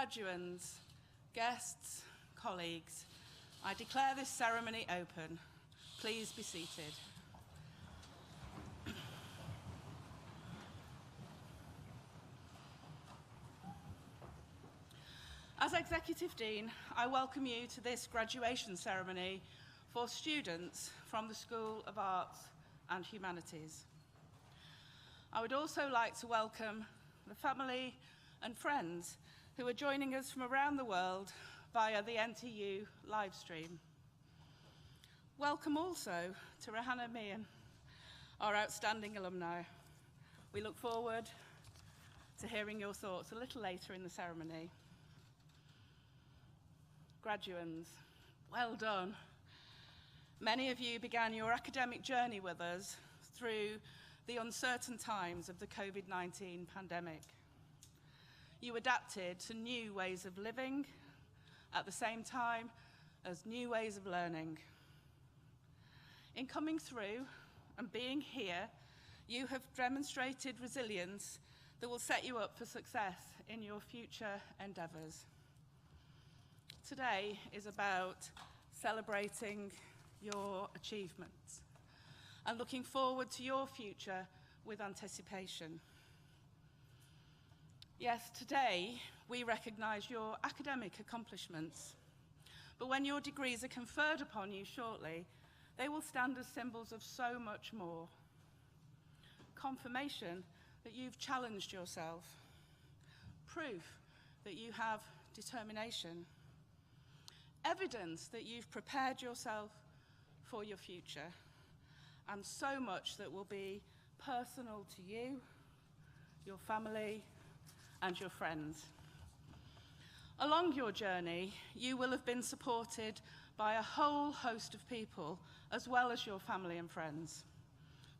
Graduands, guests, colleagues, I declare this ceremony open. Please be seated. As Executive Dean, I welcome you to this graduation ceremony for students from the School of Arts and Humanities. I would also like to welcome the family and friends who are joining us from around the world via the NTU live stream. Welcome also to Rahana Mian, our outstanding alumni. We look forward to hearing your thoughts a little later in the ceremony. Graduands, well done. Many of you began your academic journey with us through the uncertain times of the COVID-19 pandemic. You adapted to new ways of living at the same time as new ways of learning. In coming through and being here, you have demonstrated resilience that will set you up for success in your future endeavours. Today is about celebrating your achievements and looking forward to your future with anticipation. Yes, today we recognise your academic accomplishments, but when your degrees are conferred upon you shortly, they will stand as symbols of so much more. Confirmation that you've challenged yourself, proof that you have determination, evidence that you've prepared yourself for your future, and so much that will be personal to you, your family, and your friends. Along your journey, you will have been supported by a whole host of people, as well as your family and friends,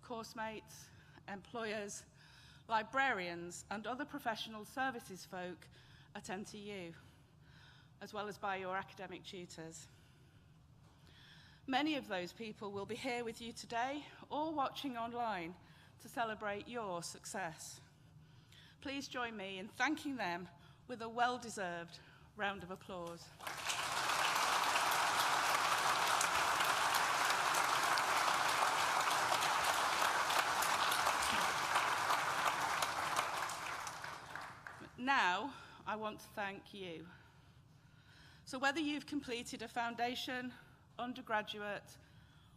course mates, employers, librarians, and other professional services folk at NTU, as well as by your academic tutors. Many of those people will be here with you today or watching online to celebrate your success. Please join me in thanking them with a well-deserved round of applause. Now, I want to thank you. So whether you've completed a foundation, undergraduate,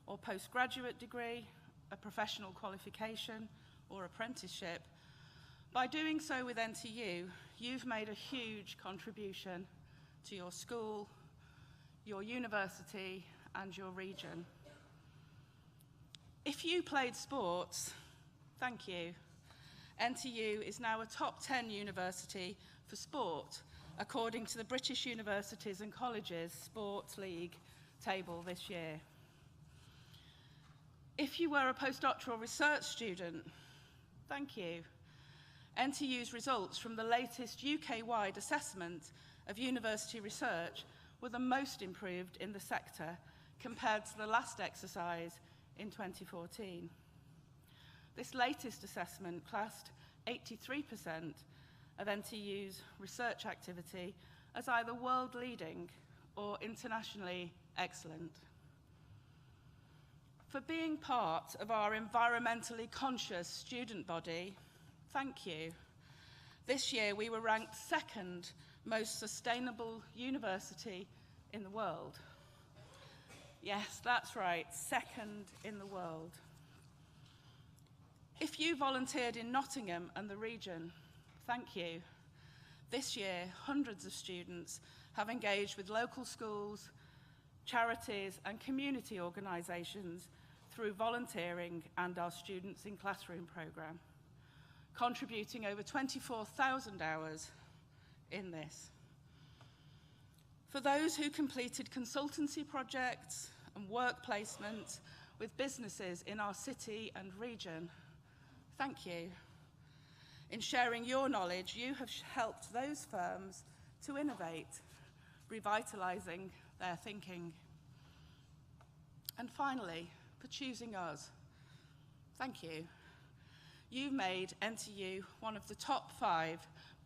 or postgraduate degree, a professional qualification, or apprenticeship, by doing so with NTU, you've made a huge contribution to your school, your university, and your region. If you played sports, thank you. NTU is now a top 10 university for sport, according to the British Universities and Colleges Sports League table this year. If you were a postdoctoral research student, thank you. NTU's results from the latest UK-wide assessment of university research were the most improved in the sector compared to the last exercise in 2014. This latest assessment classed 83% of NTU's research activity as either world-leading or internationally excellent. For being part of our environmentally conscious student body, thank you. This year we were ranked second most sustainable university in the world. Yes, that's right, second in the world. If you volunteered in Nottingham and the region, thank you. This year, hundreds of students have engaged with local schools, charities, and community organisations through volunteering and our Students in Classroom programme, contributing over 24,000 hours in this. For those who completed consultancy projects and work placements with businesses in our city and region, thank you. In sharing your knowledge, you have helped those firms to innovate, revitalising their thinking. And finally, for choosing us, thank you. You've made NTU one of the top 5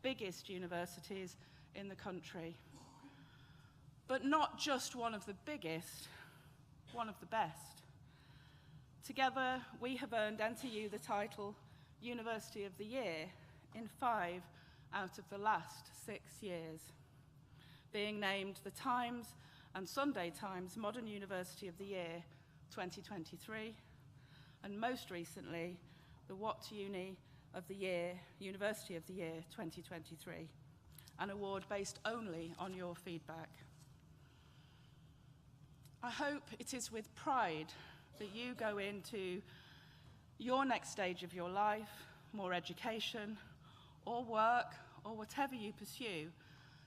biggest universities in the country. But not just one of the biggest, one of the best. Together, we have earned NTU the title University of the Year in 5 out of the last 6 years, being named the Times and Sunday Times Modern University of the Year 2023, and most recently, the What Uni of the Year, University of the Year 2023, an award based only on your feedback. I hope it is with pride that you go into your next stage of your life, more education, or work, or whatever you pursue,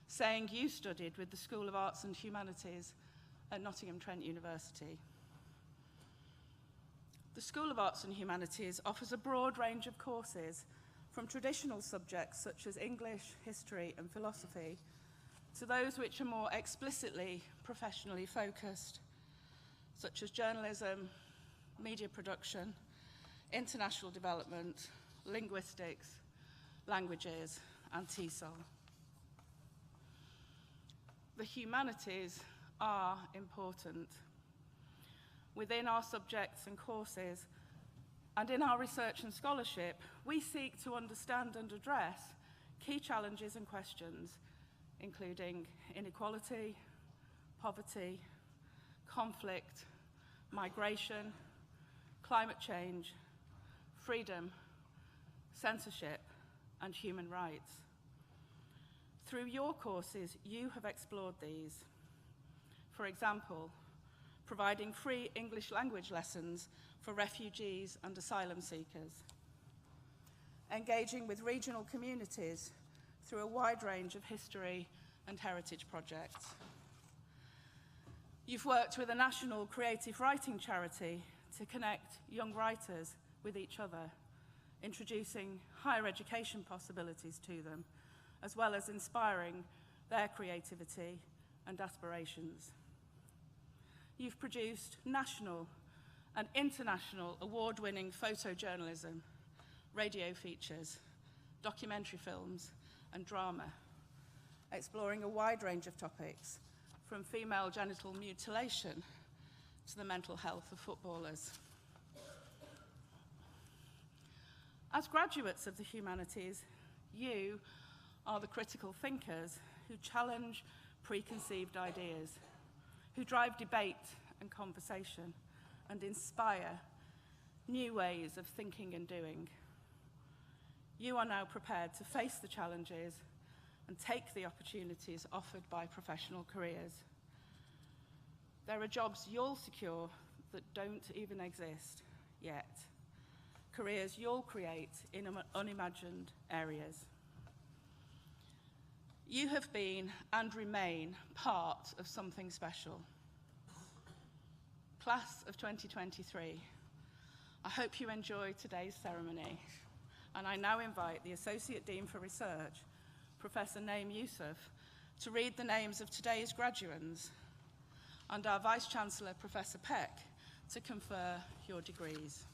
saying you studied with the School of Arts and Humanities at Nottingham Trent University. The School of Arts and Humanities offers a broad range of courses, from traditional subjects such as English, history, and philosophy, to those which are more explicitly professionally focused, such as journalism, media production, international development, linguistics, languages, and TESOL. The humanities are important. Within our subjects and courses, and in our research and scholarship, we seek to understand and address key challenges and questions, including inequality, poverty, conflict, migration, climate change, freedom, censorship, and human rights. Through your courses, you have explored these. For example, providing free English language lessons for refugees and asylum seekers, engaging with regional communities through a wide range of history and heritage projects. You've worked with a national creative writing charity to connect young writers with each other, introducing higher education possibilities to them, as well as inspiring their creativity and aspirations. You've produced national and international award-winning photojournalism, radio features, documentary films, and drama, exploring a wide range of topics, from female genital mutilation to the mental health of footballers. As graduates of the humanities, you are the critical thinkers who challenge preconceived ideas, who drive debate and conversation, and inspire new ways of thinking and doing. You are now prepared to face the challenges and take the opportunities offered by professional careers. There are jobs you'll secure that don't even exist yet, careers you'll create in unimagined areas. You have been and remain part of something special. Class of 2023, I hope you enjoy today's ceremony, and I now invite the Associate Dean for Research, Professor Naim Youssef, to read the names of today's graduands, and our Vice-Chancellor, Professor Peck, to confer your degrees.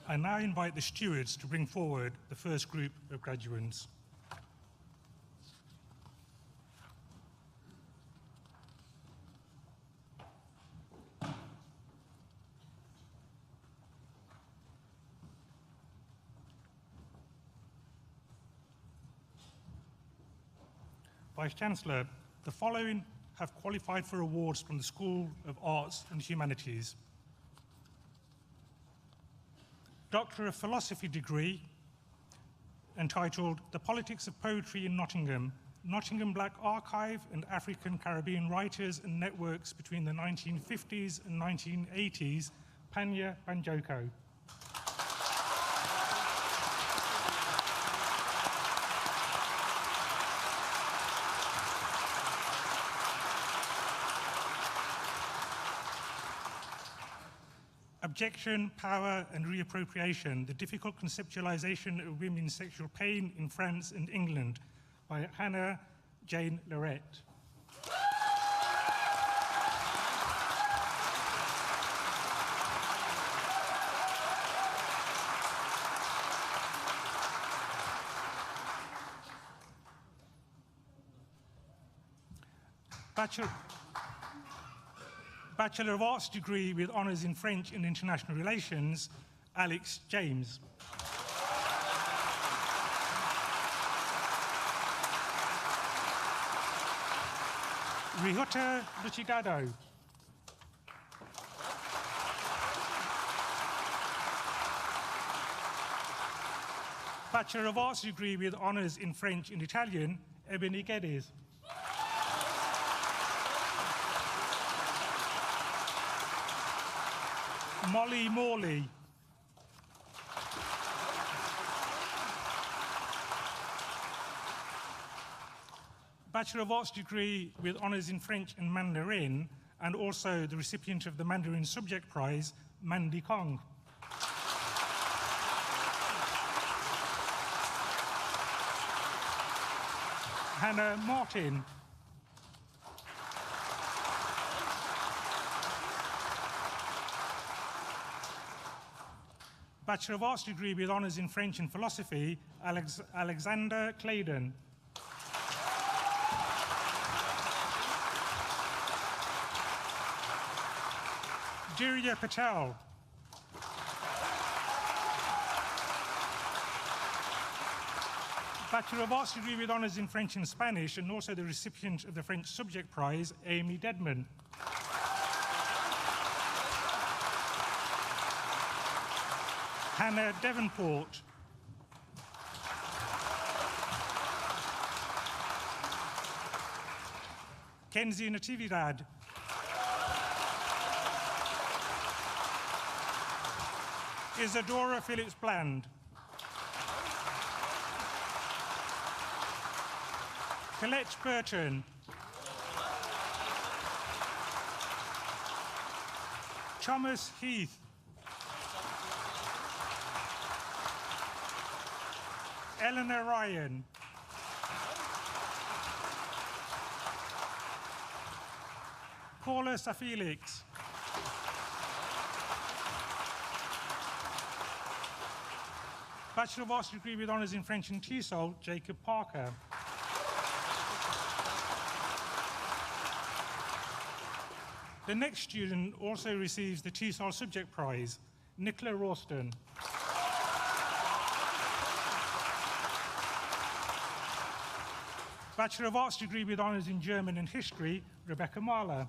I now invite the stewards to bring forward the first group of graduands. Vice-Chancellor, the following have qualified for awards from the School of Arts and Humanities. Doctor of Philosophy degree entitled The Politics of Poetry in Nottingham, Nottingham Black Archive and African Caribbean Writers and Networks between the 1950s and 1980s, Panya Banjoko. Abjection, Power and Reappropriation, The Difficult Conceptualization of Women's Sexual Pain in France and England by Hannah Jane Lorette. Bachelor of Arts degree with honours in French and International Relations, Alex James. Rihuta Luchigado. Bachelor of Arts degree with honours in French and Italian, Ebony Geddes. Molly Morley. Bachelor of Arts degree with honours in French and Mandarin, and also the recipient of the Mandarin Subject Prize, Mandy Kong. Hannah Martin. Bachelor of Arts degree with honours in French and Philosophy, Alexander Claydon. Jirya Patel. Bachelor of Arts degree with honours in French and Spanish, and also the recipient of the French Subject Prize, Amy Dedman. Hannah Devonport. Kenzie Natividad. Isadora Phillips Bland. Colette Burton. Thomas Heath. Eleanor Ryan. Paula Safelix. Bachelor of Arts degree with honours in French and TESOL, Jacob Parker. The next student also receives the TESOL Subject Prize, Nicola Ralston. Bachelor of Arts degree with honours in German and History, Rebecca Mahler.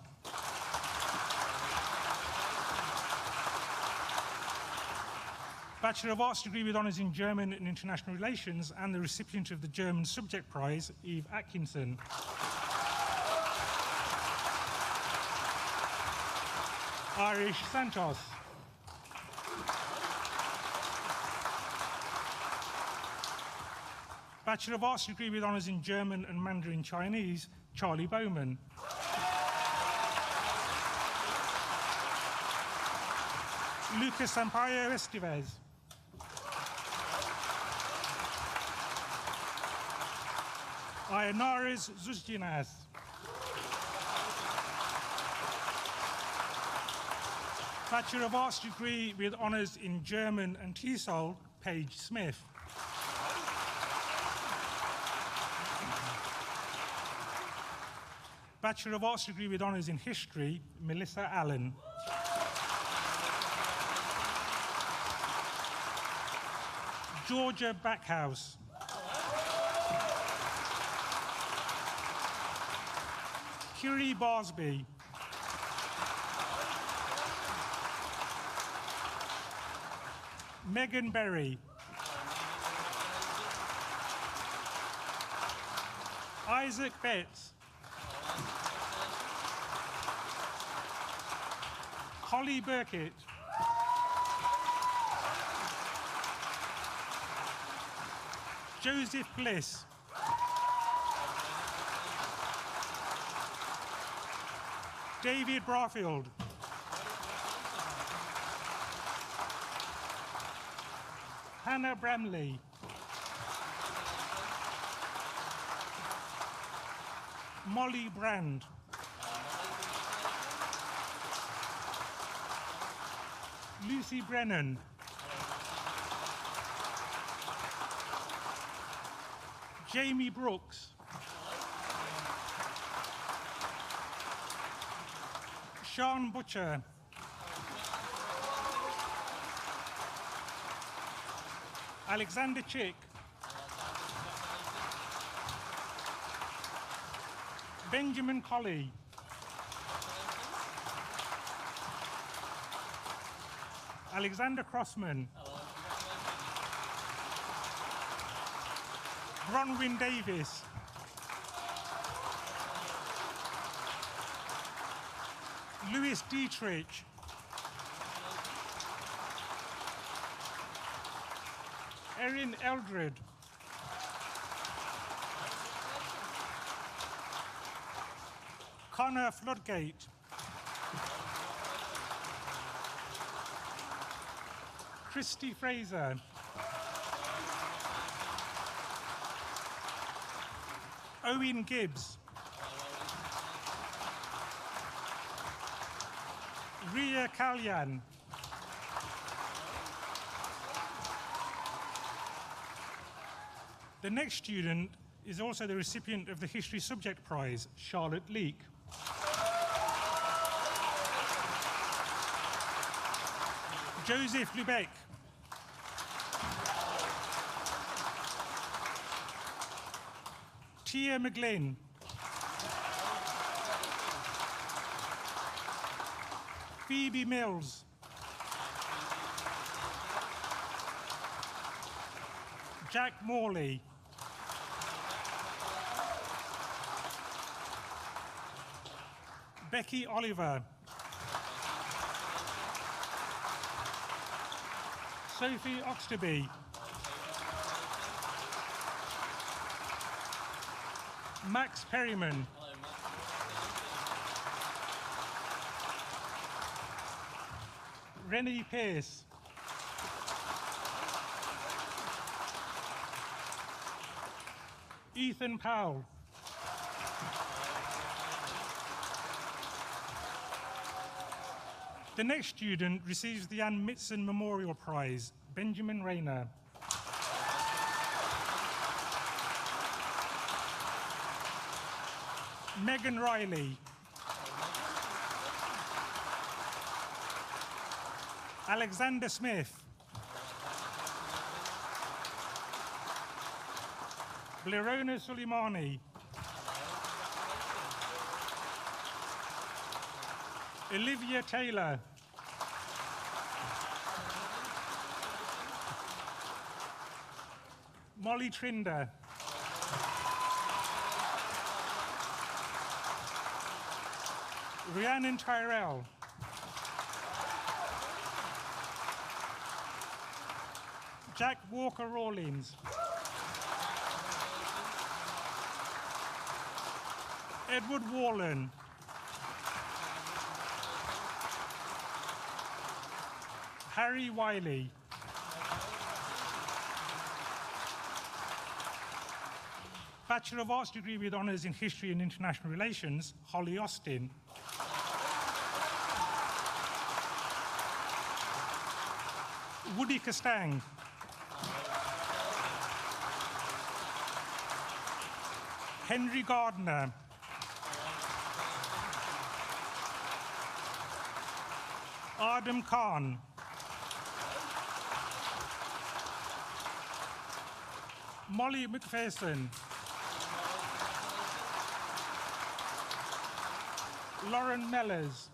Bachelor of Arts degree with honours in German and International Relations, and the recipient of the German Subject Prize, Eve Atkinson. Irish Santos. Bachelor of Arts degree with honours in German and Mandarin Chinese, Charlie Bowman. Lucas Sampaio Estevez. Ionaris Zuzginas. Bachelor of Arts degree with honours in German and TESOL, Paige Smith. Bachelor of Arts degree with honours in History, Melissa Allen. Georgia Backhouse. Curie Barsby. Megan Berry. Isaac Betts. Holly Burkett. Joseph Bliss. David Barfield. Hannah Bramley. Molly Brand. Lucy Brennan. Jamie Brooks. Sean Butcher. Alexander Chick. Benjamin Colley. Alexander Crossman. Bronwyn Davis. Lewis Dietrich. Erin Eldred. Connor Floodgate. Christy Fraser. Owen Gibbs. Ria Kalyan. The next student is also the recipient of the History Subject Prize, Charlotte Leake. Joseph Lubeck. Tia McGlynn. Phoebe Mills. Jack Morley. Becky Oliver. Sophie Oxterby. Max Perryman. Rennie Pearce. Ethan Powell. The next student receives the Ann Mitson Memorial Prize, Benjamin Rayner. Megan Riley. Alexander Smith. Blerona Suleimani. Olivia Taylor. Molly Trinder. Rhiannon Tyrell. Jack Walker Rawlins. Edward Warren. Harry Wiley. Bachelor of Arts degree with honours in History and International Relations, Holly Austin. Woody Castang. Henry Gardner. Adam Khan. Molly McPherson. Lauren Mellors.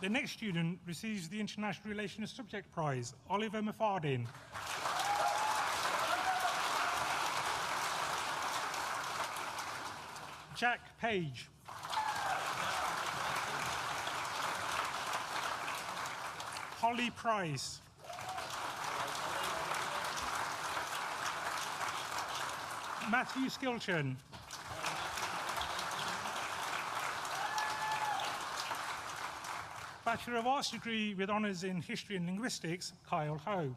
The next student receives the International Relations Subject Prize, Oliver Muffardin. Jack Page. Holly Price. Matthew Skilton. Bachelor of Arts degree with honours in History and Linguistics, Kyle Ho.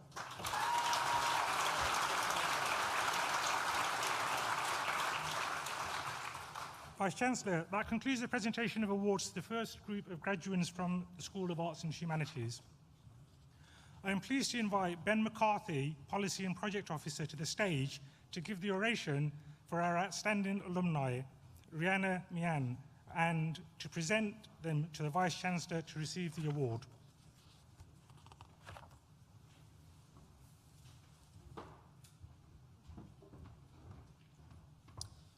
Vice-Chancellor, that concludes the presentation of awards to the first group of graduates from the School of Arts and Humanities. I am pleased to invite Ben McCarthy, Policy and Project Officer, to the stage to give the oration for our outstanding alumni, Rihanna Mian, and to present them to the Vice-Chancellor to receive the award.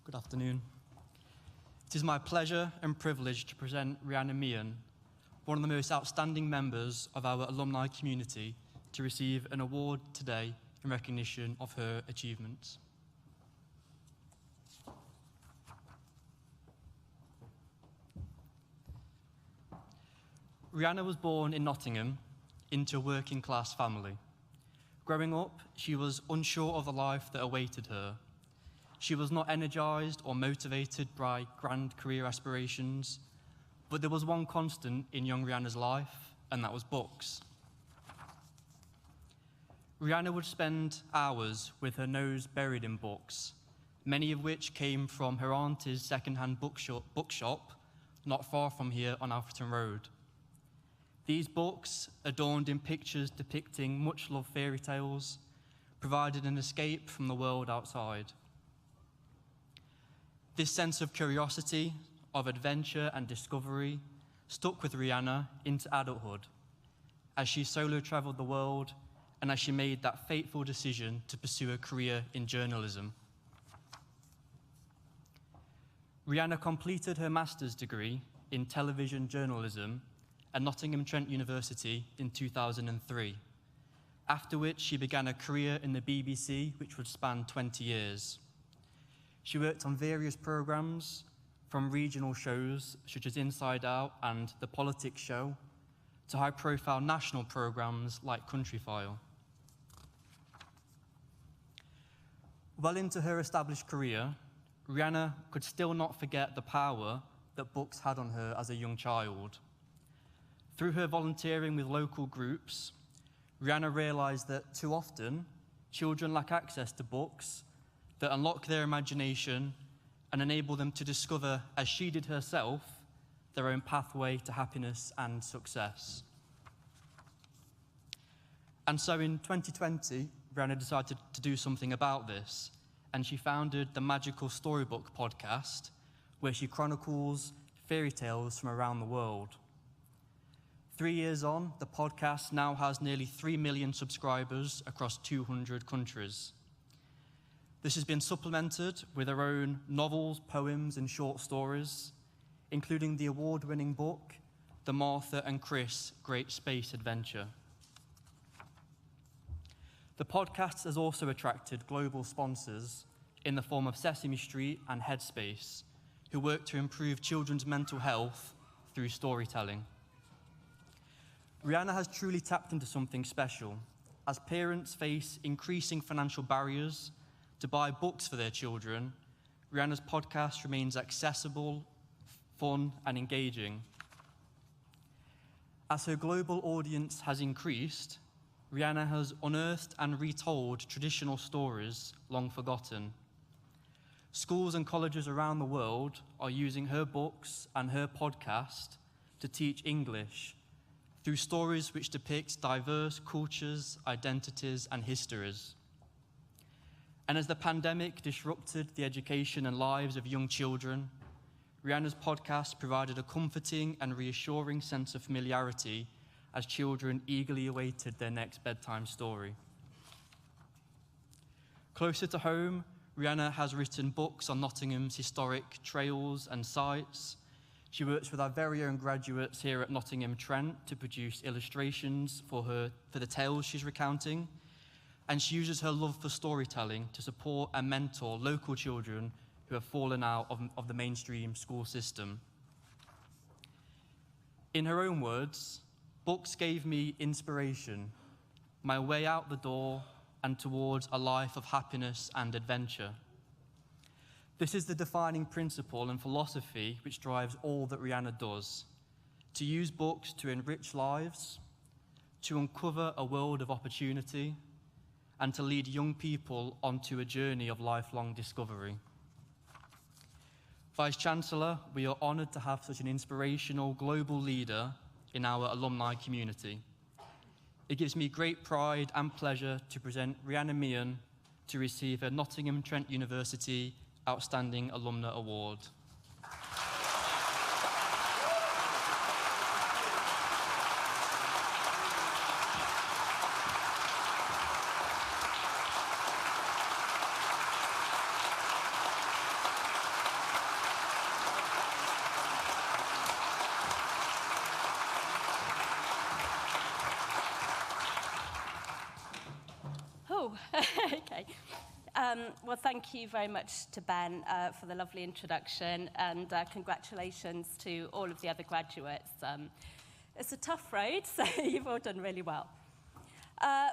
Good afternoon. It is my pleasure and privilege to present Rihanna Mian, one of the most outstanding members of our alumni community, to receive an award today in recognition of her achievements. Rihanna was born in Nottingham into a working-class family. Growing up, she was unsure of the life that awaited her. She was not energised or motivated by grand career aspirations, but there was one constant in young Rihanna's life, and that was books. Rihanna would spend hours with her nose buried in books, many of which came from her auntie's second-hand bookshop not far from here on Alfreton Road. These books, adorned in pictures depicting much-loved fairy tales, provided an escape from the world outside. This sense of curiosity, of adventure and discovery stuck with Rihanna into adulthood as she solo travelled the world and as she made that fateful decision to pursue a career in journalism. Rihanna completed her master's degree in television journalism at Nottingham Trent University in 2003, after which she began a career in the BBC which would span 20 years. She worked on various programmes, from regional shows such as Inside Out and The Politics Show, to high-profile national programmes like Countryfile. Well into her established career, Rihanna could still not forget the power that books had on her as a young child. Through her volunteering with local groups, Rihanna realised that too often, children lack access to books that unlock their imagination and enable them to discover, as she did herself, their own pathway to happiness and success. And so in 2020, Rihanna decided to do something about this, and she founded the Magical Storybook podcast, where she chronicles fairy tales from around the world. 3 years on, the podcast now has nearly 3 million subscribers across 200 countries. This has been supplemented with her own novels, poems, and short stories, including the award-winning book, The Martha and Chris Great Space Adventure. The podcast has also attracted global sponsors in the form of Sesame Street and Headspace, who work to improve children's mental health through storytelling. Rihanna has truly tapped into something special. As parents face increasing financial barriers to buy books for their children, Rihanna's podcast remains accessible, fun, and engaging. As her global audience has increased, Rihanna has unearthed and retold traditional stories long forgotten. Schools and colleges around the world are using her books and her podcast to teach English through stories which depict diverse cultures, identities, and histories. And as the pandemic disrupted the education and lives of young children, Rihanna's podcast provided a comforting and reassuring sense of familiarity as children eagerly awaited their next bedtime story. Closer to home, Rihanna has written books on Nottingham's historic trails and sites. She works with our very own graduates here at Nottingham Trent to produce illustrations for the tales she's recounting. And she uses her love for storytelling to support and mentor local children who have fallen out of the mainstream school system. In her own words, books gave me inspiration, my way out the door and towards a life of happiness and adventure. This is the defining principle and philosophy which drives all that Rihanna does, to use books to enrich lives, to uncover a world of opportunity, and to lead young people onto a journey of lifelong discovery. Vice-Chancellor, we are honoured to have such an inspirational global leader in our alumni community. It gives me great pride and pleasure to present Rhianna Meehan to receive a Nottingham Trent University Outstanding Alumna Award. Okay. Well, thank you very much to Ben for the lovely introduction, and congratulations to all of the other graduates. It's a tough road, so you've all done really well.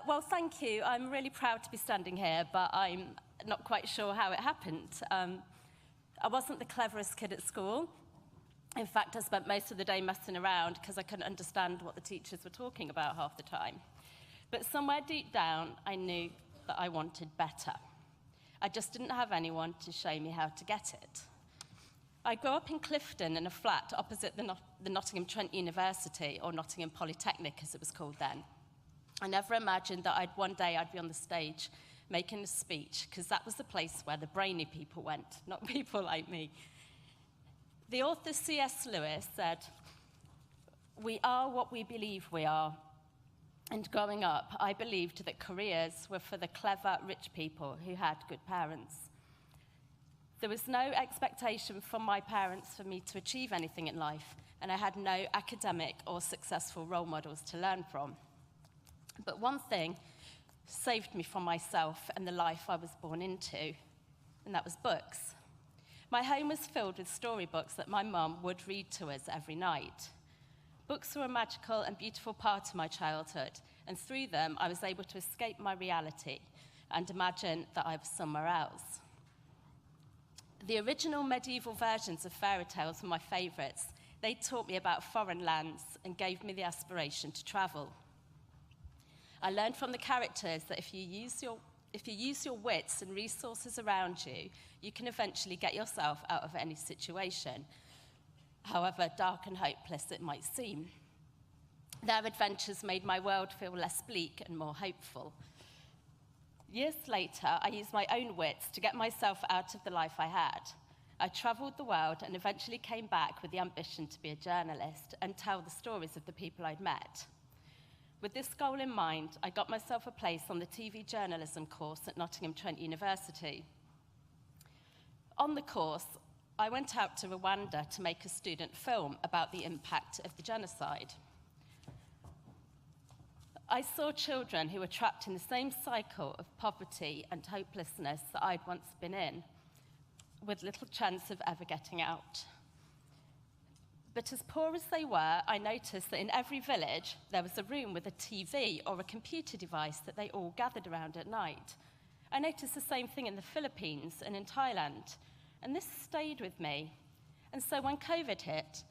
Well, thank you. I'm really proud to be standing here, but I'm not quite sure how it happened. I wasn't the cleverest kid at school. In fact, I spent most of the day messing around because I couldn't understand what the teachers were talking about half the time. But somewhere deep down, I knew that I wanted better. I just didn't have anyone to show me how to get it. I grew up in Clifton in a flat opposite the Nottingham Trent University, or Nottingham Polytechnic as it was called then. I never imagined that one day I'd be on the stage making a speech, because that was the place where the brainy people went, not people like me. The author C.S. Lewis said, "We are what we believe we are." And growing up, I believed that careers were for the clever, rich people who had good parents. There was no expectation from my parents for me to achieve anything in life, and I had no academic or successful role models to learn from. But one thing saved me from myself and the life I was born into, and that was books. My home was filled with storybooks that my mum would read to us every night. Books were a magical and beautiful part of my childhood, and through them I was able to escape my reality and imagine that I was somewhere else. The original medieval versions of fairy tales were my favourites. They taught me about foreign lands and gave me the aspiration to travel. I learned from the characters that if you use your wits and resources around you, you can eventually get yourself out of any situation, however dark and hopeless it might seem. Their adventures made my world feel less bleak and more hopeful. Years later, I used my own wits to get myself out of the life I had. I travelled the world and eventually came back with the ambition to be a journalist and tell the stories of the people I'd met. With this goal in mind, I got myself a place on the TV journalism course at Nottingham Trent University. On the course, I went out to Rwanda to make a student film about the impact of the genocide. I saw children who were trapped in the same cycle of poverty and hopelessness that I'd once been in, with little chance of ever getting out. But as poor as they were, I noticed that in every village there was a room with a TV or a computer device that they all gathered around at night. I noticed the same thing in the Philippines and in Thailand, and this stayed with me. And so when COVID hit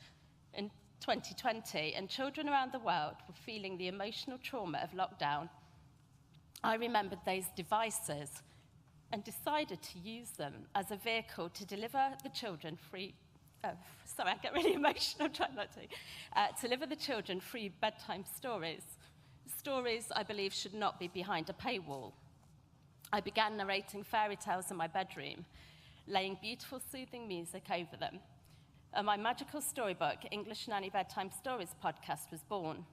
in 2020 and children around the world were feeling the emotional trauma of lockdown, I remembered those devices and decided to use them as a vehicle to deliver the children free. Sorry, I get really emotional trying not to. Deliver the children free bedtime stories. Stories I believe should not be behind a paywall. I began narrating fairy tales in my bedroom, laying beautiful, soothing music over them. And my magical storybook, English Nanny Bedtime Stories podcast, was born.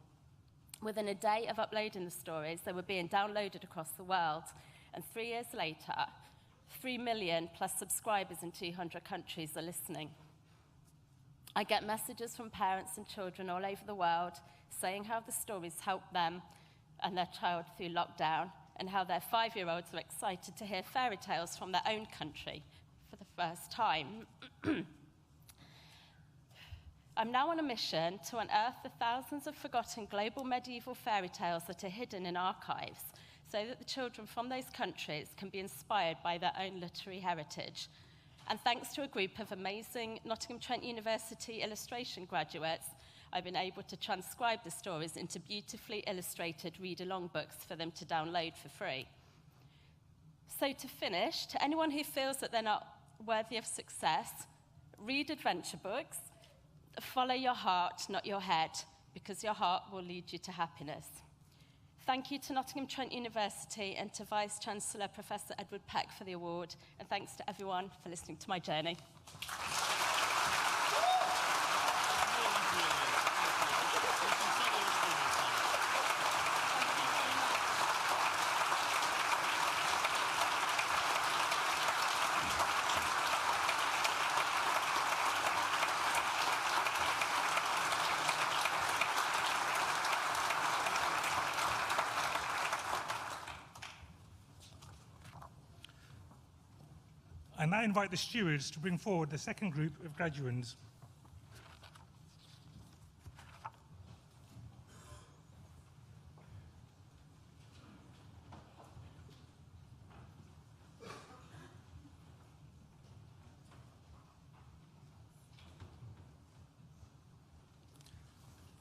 Within a day of uploading the stories, they were being downloaded across the world. And 3 years later, 3 million plus subscribers in 200 countries are listening. I get messages from parents and children all over the world saying how the stories helped them and their child through lockdown, and how their 5-year-olds were excited to hear fairy tales from their own country for the first time. I'm now on a mission to unearth the thousands of forgotten global medieval fairy tales that are hidden in archives, so that the children from those countries can be inspired by their own literary heritage. And thanks to a group of amazing Nottingham Trent University illustration graduates, I've been able to transcribe the stories into beautifully illustrated read-along books for them to download for free. So to finish, to anyone who feels that they're not worthy of success, read adventure books, follow your heart, not your head, because your heart will lead you to happiness. Thank you to Nottingham Trent University and to Vice-Chancellor Professor Edward Peck for the award, and thanks to everyone for listening to my journey. I now invite the stewards to bring forward the second group of graduands.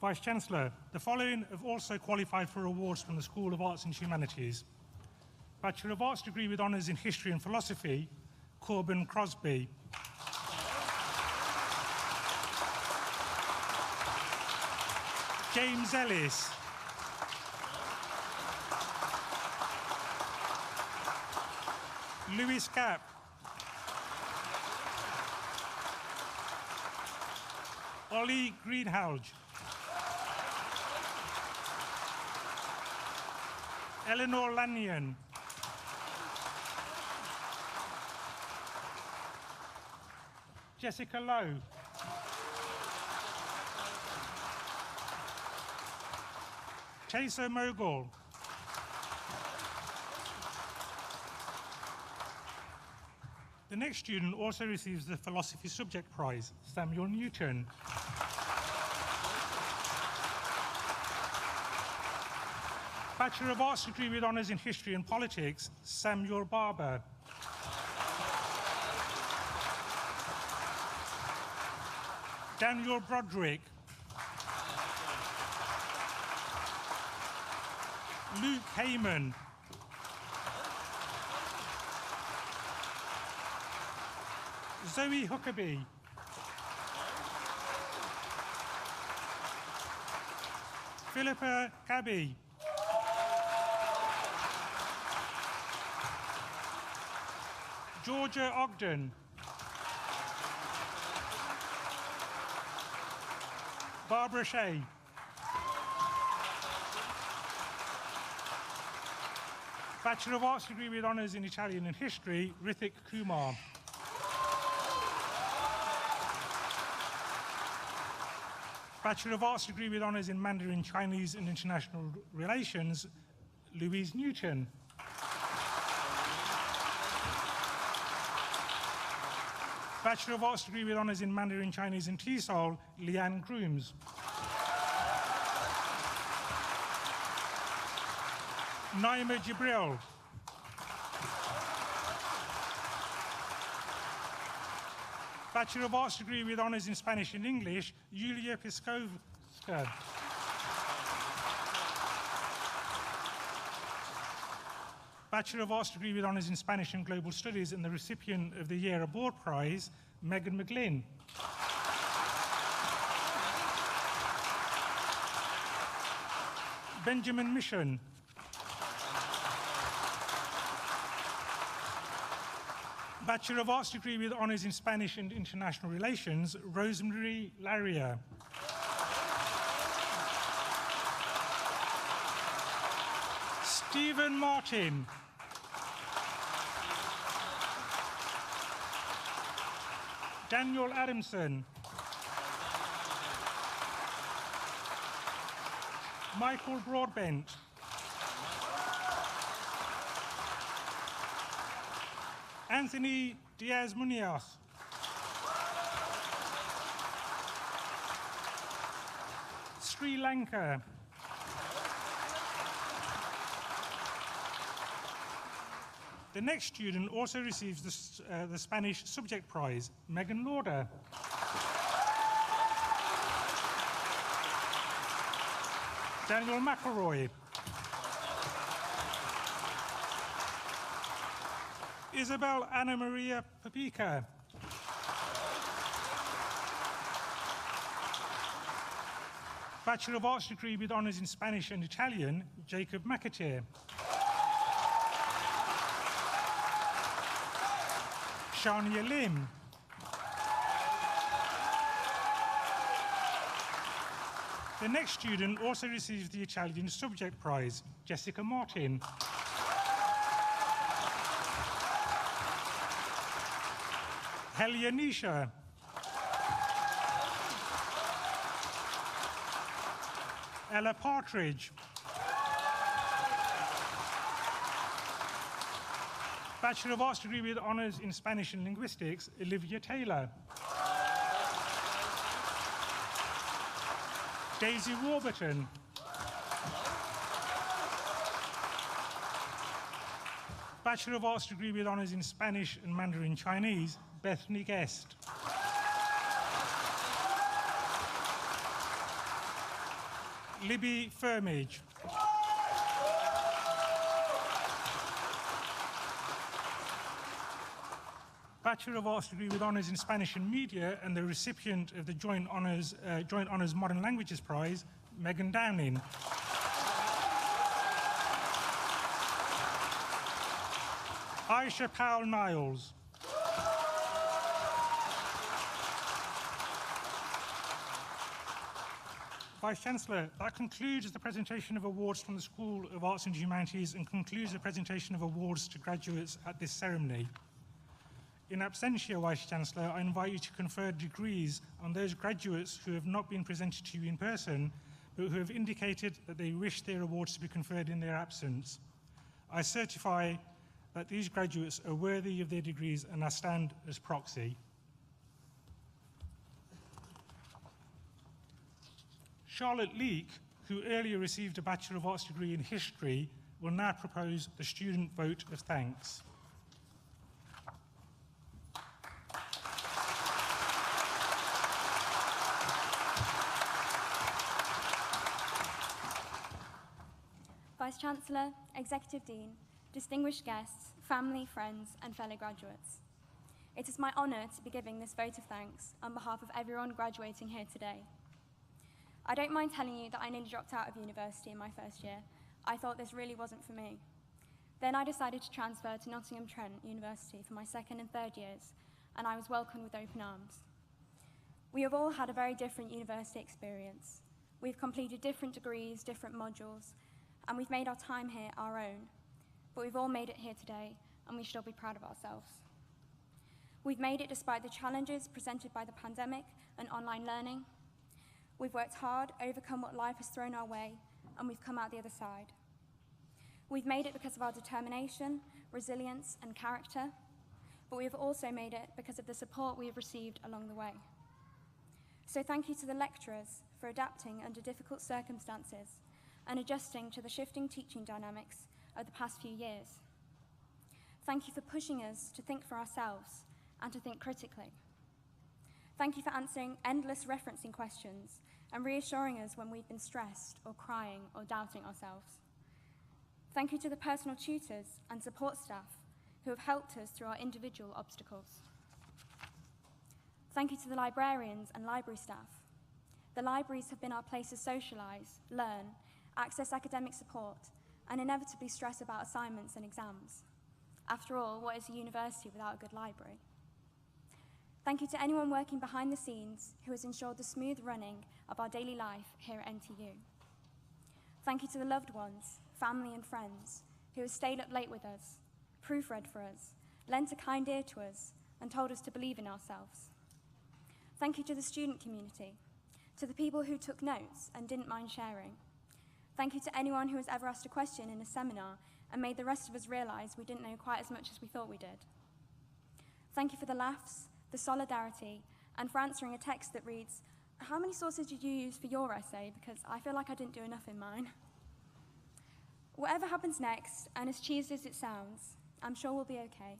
Vice-Chancellor, the following have also qualified for awards from the School of Arts and Humanities. Bachelor of Arts degree with honours in History and Philosophy, Corbin Crosby. James Ellis. Lewis Capp. Ollie Greenhalgh. Eleanor Lanyon. Jessica Lowe. Chaser Mogul. The next student also receives the Philosophy Subject Prize, Samuel Newton. Bachelor of Arts degree with honours in History and Politics, Samuel Barber. Daniel Broderick. Luke Heyman. Zoe Huckabee. Philippa Cabby. Georgia Ogden. Barbara Shea. Bachelor of Arts degree with honours in Italian and History, Rithik Kumar. Bachelor of Arts degree with honours in Mandarin Chinese and International Relations, Louise Newton. Bachelor of Arts degree with honours in Mandarin Chinese and TESOL, Leanne Grooms. Naima Jibril. Bachelor of Arts degree with honours in Spanish and English, Yulia Piskovska. Bachelor of Arts degree with honours in Spanish and Global Studies and the recipient of the Year Abroad Prize, Megan McGlynn. Benjamin Mission. Bachelor of Arts degree with honours in Spanish and International Relations, Rosemary Laria. Stephen Martin. Daniel Adamson. Michael Broadbent. Anthony Diaz-Munoz. Sri Lanka. The next student also receives the Spanish Subject Prize, Megan Lauder. Daniel McElroy. Isabel Anna Maria Papica. Bachelor of Arts degree with honours in Spanish and Italian, Jacob McAteer. Shania Lim. The next student also receives the Italian subject prize, Jessica Martin. Helia Nisha. Ella Partridge. Bachelor of Arts degree with honours in Spanish and Linguistics, Olivia Taylor. Daisy Warburton. Bachelor of Arts degree with honours in Spanish and Mandarin Chinese, Bethany Guest. Libby Firmage. Bachelor of Arts degree with honours in Spanish and Media and the recipient of the Joint Honours Modern Languages Prize, Megan Downing. Aisha Powell Niles. Vice-Chancellor, that concludes the presentation of awards from the School of Arts and Humanities and concludes the presentation of awards to graduates at this ceremony. In absentia, Vice-Chancellor, I invite you to confer degrees on those graduates who have not been presented to you in person, but who have indicated that they wish their awards to be conferred in their absence. I certify that these graduates are worthy of their degrees and I stand as proxy. Charlotte Leake, who earlier received a Bachelor of Arts degree in History, will now propose the student vote of thanks. Vice-Chancellor, Executive Dean, distinguished guests, family, friends, and fellow graduates. It is my honour to be giving this vote of thanks on behalf of everyone graduating here today. I don't mind telling you that I nearly dropped out of university in my first year. I thought this really wasn't for me. Then I decided to transfer to Nottingham Trent University for my second and third years, and I was welcomed with open arms. We have all had a very different university experience. We've completed different degrees, different modules, and we've made our time here our own. But we've all made it here today, and we should all be proud of ourselves. We've made it despite the challenges presented by the pandemic and online learning. We've worked hard, overcome what life has thrown our way, and we've come out the other side. We've made it because of our determination, resilience, and character, but we have also made it because of the support we have received along the way. So thank you to the lecturers for adapting under difficult circumstances and adjusting to the shifting teaching dynamics of the past few years. Thank you for pushing us to think for ourselves and to think critically. Thank you for answering endless referencing questions and reassuring us when we've been stressed or crying or doubting ourselves. Thank you to the personal tutors and support staff who have helped us through our individual obstacles. Thank you to the librarians and library staff. The libraries have been our place to socialise, learn, access academic support, and inevitably stress about assignments and exams. After all, what is a university without a good library? Thank you to anyone working behind the scenes who has ensured the smooth running of our daily life here at NTU. Thank you to the loved ones, family and friends who have stayed up late with us, proofread for us, lent a kind ear to us, and told us to believe in ourselves. Thank you to the student community, to the people who took notes and didn't mind sharing. Thank you to anyone who has ever asked a question in a seminar and made the rest of us realise we didn't know quite as much as we thought we did. Thank you for the laughs, the solidarity, and for answering a text that reads, "How many sources did you use for your essay? Because I feel like I didn't do enough in mine." Whatever happens next, and as cheesy as it sounds, I'm sure we'll be okay.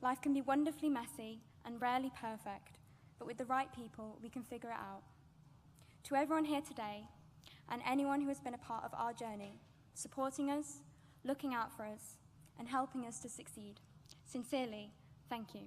Life can be wonderfully messy and rarely perfect, but with the right people, we can figure it out. To everyone here today, and anyone who has been a part of our journey, supporting us, looking out for us, and helping us to succeed. Sincerely, thank you.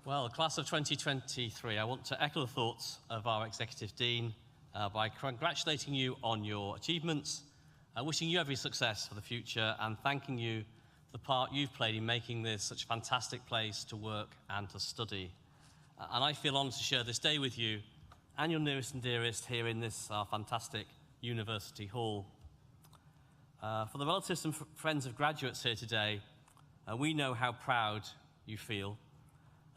Well, class of 2023, I want to echo the thoughts of our Executive Dean by congratulating you on your achievements, wishing you every success for the future, and thanking you for the part you've played in making this such a fantastic place to work and to study. And I feel honoured to share this day with you and your nearest and dearest here in this fantastic University Hall. For the relatives and friends of graduates here today, we know how proud you feel.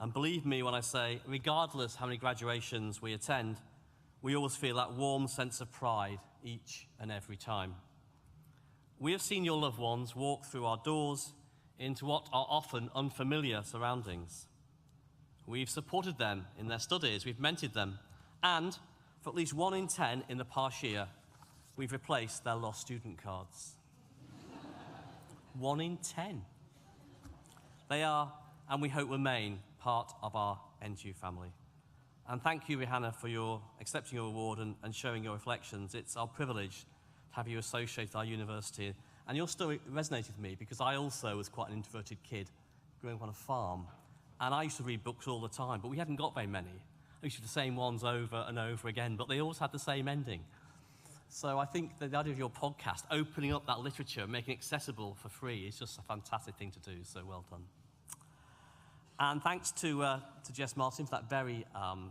And believe me when I say, regardless how many graduations we attend, we always feel that warm sense of pride each and every time. We have seen your loved ones walk through our doors into what are often unfamiliar surroundings. We've supported them in their studies, we've mentored them, and for at least 1 in 10 in the past year, we've replaced their lost student cards. 1 in 10. They are, and we hope remain, part of our NTU family. And thank you, Rihanna, for your accepting your award and sharing your reflections. It's our privilege to have you associate with our university. And your story resonated with me because I also was quite an introverted kid growing up on a farm. And I used to read books all the time, but we hadn't got very many. I used to do the same ones over and over again, but they always had the same ending. So I think the idea of your podcast, opening up that literature, making it accessible for free, is just a fantastic thing to do, so well done. And thanks to Jess Martin for that very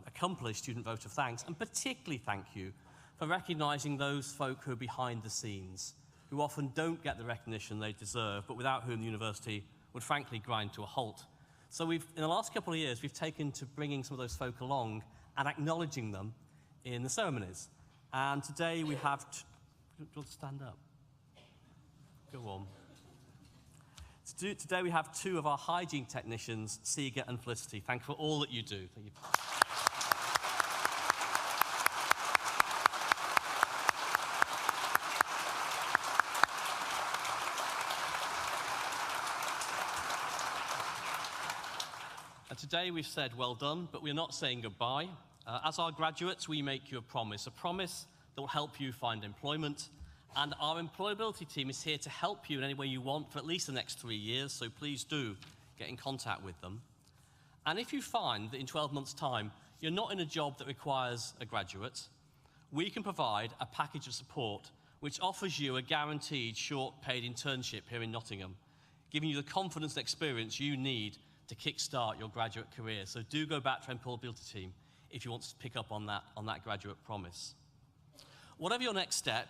accomplished student vote of thanks, and particularly thank you for recognising those folk who are behind the scenes, who often don't get the recognition they deserve, but without whom the university would frankly grind to a halt. So in the last couple of years, we've taken to bringing some of those folk along and acknowledging them in the ceremonies. And today we have, do you want to stand up? Go on. Today we have 2 of our hygiene technicians, Seeger and Felicity. Thank you for all that you do. Thank you. And today we've said well done, but we're not saying goodbye. As our graduates, we make you a promise that will help you find employment. And our employability team is here to help you in any way you want for at least the next 3 years, so please do get in contact with them. And if you find that in 12 months' time you're not in a job that requires a graduate, we can provide a package of support which offers you a guaranteed short-paid internship here in Nottingham, giving you the confidence and experience you need to kickstart your graduate career. So do go back to our employability team if you want to pick up on that graduate promise. Whatever your next step,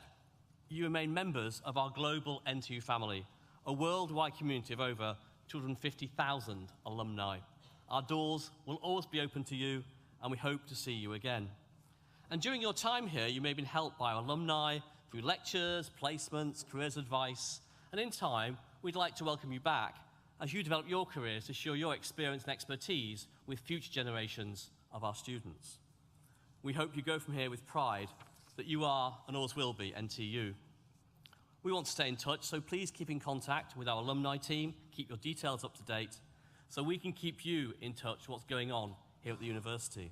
you remain members of our global NTU family, a worldwide community of over 250,000 alumni. Our doors will always be open to you, and we hope to see you again. And during your time here, you may have been helped by our alumni through lectures, placements, careers advice, and in time, we'd like to welcome you back as you develop your careers to share your experience and expertise with future generations of our students. We hope you go from here with pride that you are, and always will be, NTU. We want to stay in touch, so please keep in contact with our alumni team, keep your details up to date, so we can keep you in touch with what's going on here at the university.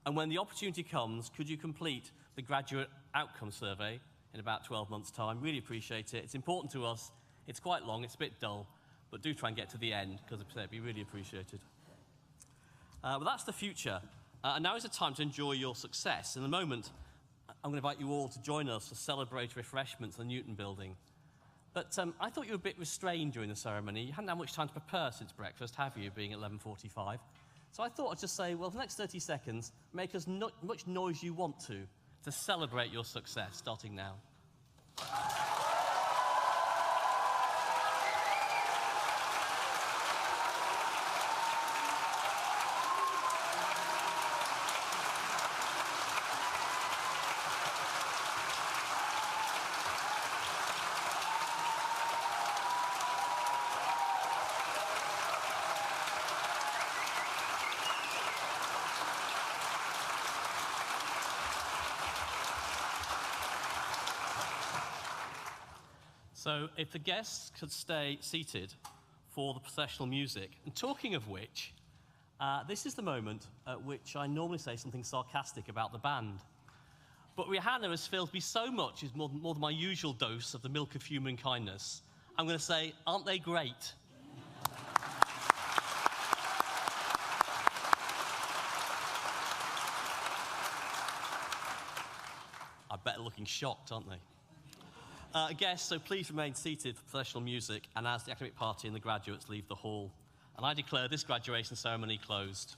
And when the opportunity comes, could you complete the graduate outcome survey in about 12 months' time? Really appreciate it. It's important to us. It's quite long, it's a bit dull, but do try and get to the end, because it'd be really appreciated. But that's the future. And now is the time to enjoy your success. In a moment, I'm going to invite you all to join us to celebrate refreshments in the Newton building. But I thought you were a bit restrained during the ceremony. You hadn't had much time to prepare since breakfast, have you, being at 11:45? So I thought I'd just say, well, for the next 30 seconds, make as much noise you want to celebrate your success, starting now. So if the guests could stay seated for the processional music. And talking of which, this is the moment at which I normally say something sarcastic about the band. But Rihanna has filled me so much, is more than my usual dose of the milk of human kindness. I'm going to say, aren't they great? I bet they're looking shocked, aren't they? Guests, so please remain seated for processional music and as the academic party and the graduates leave the hall. And I declare this graduation ceremony closed.